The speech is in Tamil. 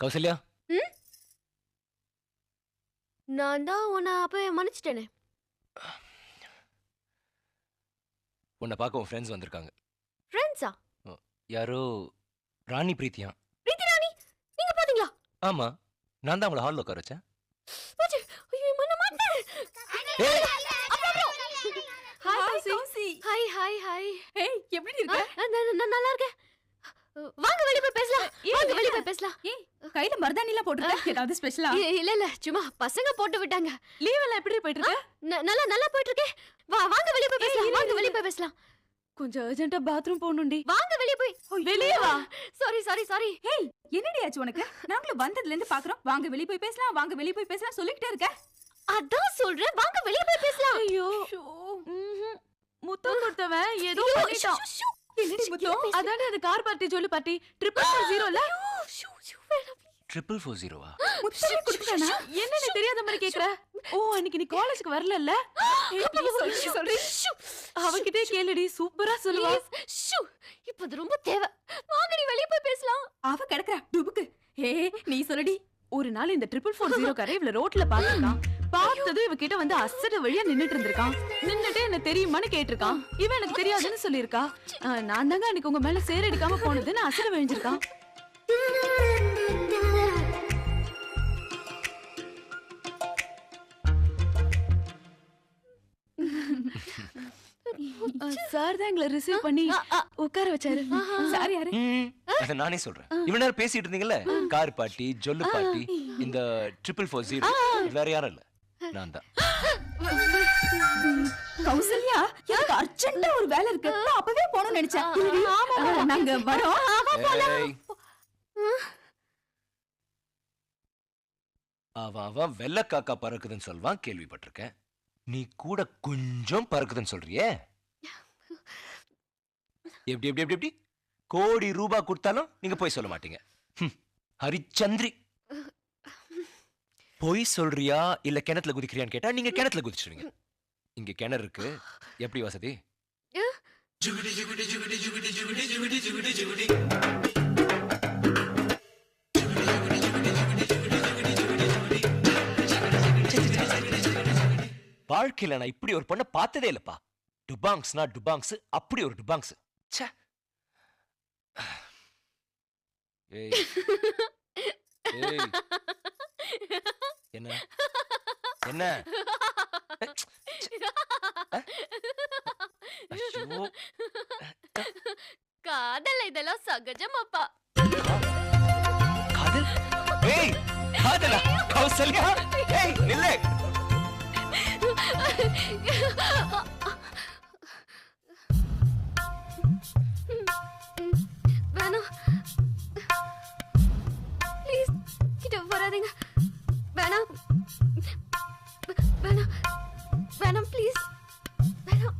கௌசல்யா, நான் தான் உன்னை அப்பவே மன்னிச்சிட்டேனே. உன்னை பார்க்க உன் ஃப்ரெண்ட்ஸ் வந்திருக்காங்க. ஃப்ரெண்ட்ஸா? யாரோ ராணி பிரீத்தியா. பிரீத்தி ராணி நீங்க பாத்தீங்களா? ஆமா, நான் தான் அவங்கள ஹால்ல உட்கார வச்சேன். ஐயோ மன்ன மாட்டேன். Hi Kousi. Hi hi hi. ஏய் எப்படி இருக்க? நான் நல்லா இருக்கேன். வாங்க வெளிய போய் பேசலாம். வாங்க வெளிய போய் பேசலாம். ஏய் கையில மர்தானில போட்டுருக்க. ஏதாவது ஸ்பெஷலா? இல்ல சும்மா பசங்க போட்டு விட்டாங்க. லீவ் எல்லாம் எப்படி போயிட்டு இருக்கு? நல்லா போயிட்டு இருக்கு. வாங்க வெளிய போய் பேசலாம். வாங்க வெளிய போய் பேசலாம். கொஞ்சம் அர்ஜென்ட்டா பாத்ரூம் போணும்டி. வாங்க வெளிய போய். வெளிய வா. சாரி. ஏய் என்னடி ஆச்சு உனக்கு? நாங்களும் வந்ததுல இருந்து பாக்குறோம். வாங்க வெளிய போய் பேசலாம். வாங்க வெளிய போய் பேசலாம் சொல்லிட்டே இருக்க. அதான் சொல்றேன். வாங்க வெளிய போய் பேசலாம். ஐயோ. முத்தம் கொடுத்தவன் ஏதோ பண்ணிட்டான். என்னடி முத்தம்? அதானே அது கார் பார்ட்டி ஜொல்லு பார்ட்டி 000ல. 440வா? முத்தம் கொடுத்தானா? என்னன்னு தெரியாத மாதிரி கேக்குற? ஓ அன்னைக்கு நீ காலேஜுக்கு வரலல்ல? ஏய் ப்ளீஸ் சொல்லு. அவகிட்டே கேளுடி, சூப்பரா சொல்லுவா. இப்போ அது ரொம்ப தேவை. வாங்கடி வெளிய போய் பேசலாம். அவ கிடக்குறா டுபுக்கு. ஏய் நீ சொல்லுடி. ஒரு நாள் இந்த 440 காரே இவள ரோட்ல பாத்துட்டான். பார்த்ததும் இவ கிட்ட வந்து அசட வழியா நின்னுட்டு இருந்திருக்கான். நின்னுட்டே என்ன தெரியுமான்னு கேட்டிருக்கான். இவன் எனக்கு தெரியாதுன்னு சொல்லியிருக்கா. நான் தாங்க அன்னைக்கு உங்க மேல சேரடிக்காம போனதுன்னு அசட விழிஞ்சிருக்கான். சார் தான் எங்களை ரிசீவ் பண்ணி உட்கார வச்சாரு. சார் யாரு? அத நானே சொல்றேன். இவ்வளவு நேரம் பேசிட்டு இருந்தீங்கல்ல, கார் பார்ட்டி ஜொல்லு பார்ட்டி, இந்த 440 வேற யாரும் இல்ல, நான் தான். கௌசல்யா, எனக்கு அர்ஜென்ட்டா ஒரு வேலை இருக்கு. நான் அப்பவே போணும்னு நினைச்சேன். நாங்க வரோம். அவன் வெள்ள காக்கா பறக்குதுன்னு சொல்வான், கேள்விப்பட்டிருக்கேன். நீ கூட கொஞ்சம் பறக்குதுன்னு சொல்றியே. எப்படி கோடி ரூபாய் கொடுத்தாலும் நீங்க போய் சொல்ல மாட்டீங்க. ஹரிச்சந்திரி, போய் சொல்றியா இல்ல கிணத்துல குதிக்கிறியான்னு கேட்டா நீங்க கிணத்துல குதிச்சிருவீங்க. இங்க கிணறு இருக்கு, எப்படி வசதி? வாழ்க்கையில நான் இப்படி ஒரு பொண்ணை பார்த்ததே இல்லப்பா. டுபாங்ஸ்னா டுபாங்ஸ், அப்படி ஒரு டுபாங்ஸ். என்ன என்ன? காதல் இதெல்லாம் சகஜமாப்பா. காதல்? ஏய் காதலா? கௌசல்யா, ஏய் நில்லே. வேணாம் ப்ளீஸ், கிட்ட வராதீங்க. வேணாம் ப்ளீஸ், வேணாம்.